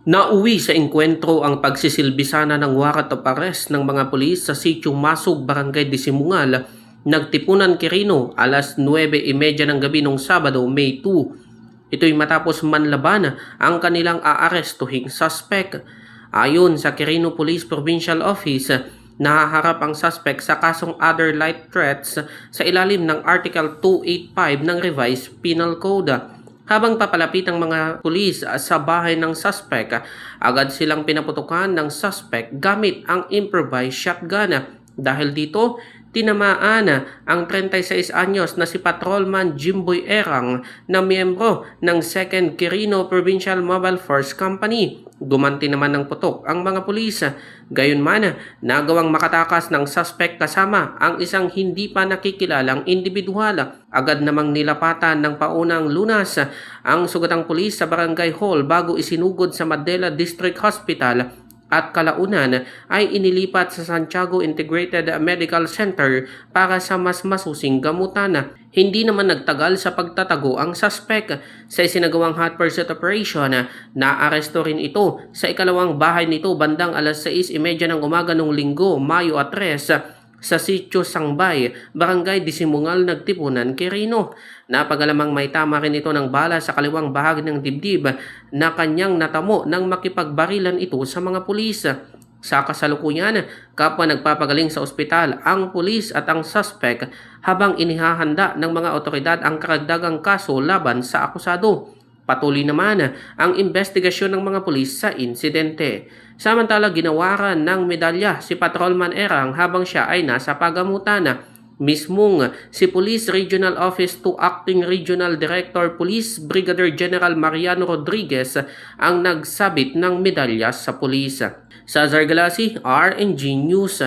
Nauwi sa engkwentro ang pagsisilbisana ng warrant of arrest ng mga pulis sa Sitio Masug, Barangay Disimungal, Nagtipunan, Quirino, alas 9:30 ng gabi nung Sabado, May 2. Ito'y matapos manlaban ang kanilang aarestuhing suspect. Ayon sa Quirino Police Provincial Office, nahaharap ang suspect sa kasong other light threats sa ilalim ng Article 285 ng Revised Penal Code. Habang papalapit ang mga pulis sa bahay ng suspect, agad silang pinaputukan ng suspect gamit ang improvised shotgun. Dahil dito, tinamaan ang 36 anyos na si Patrolman Jimboy Erang na miyembro ng 2nd Quirino Provincial Mobile Force Company. Gumanti naman ng putok ang mga pulis. Gayunman, nagawang makatakas ng suspect kasama ang isang hindi pa nakikilalang individual. Agad namang nilapatan ng paunang lunas ang sugatang pulis sa barangay hall bago isinugod sa Madela District Hospital at kalaunan ay inilipat sa Santiago Integrated Medical Center para sa mas masusing gamutan. Hindi naman nagtagal sa pagtatago ang suspect. Sa isinagawang hot pursuit operation, naaresto rin ito sa ikalawang bahay nito bandang alas 6:30 ng umaga noong Linggo, Mayo 3 sa Sitio Sangbay, Barangay Disimungal, Nagtipunan, Quirino. Napagalamang may tama rin ito ng bala sa kaliwang bahagi ng dibdib na kanyang natamo nang makipagbarilan ito sa mga pulis. Sa kasalukuyan, kapwa nagpapagaling sa ospital ang pulis at ang suspect habang inihahanda ng mga otoridad ang karagdagang kaso laban sa akusado. Patuloy naman ang investigasyon ng mga pulis sa insidente. Samantala, ginawaran ng medalya si Patrolman Erang habang siya ay nasa pagamutan. Mismong si Police Regional Office 2 Acting Regional Director Police Brigadier General Mariano Rodriguez ang nagsabit ng medalya sa pulis. Sa Zargalasi, RNG News.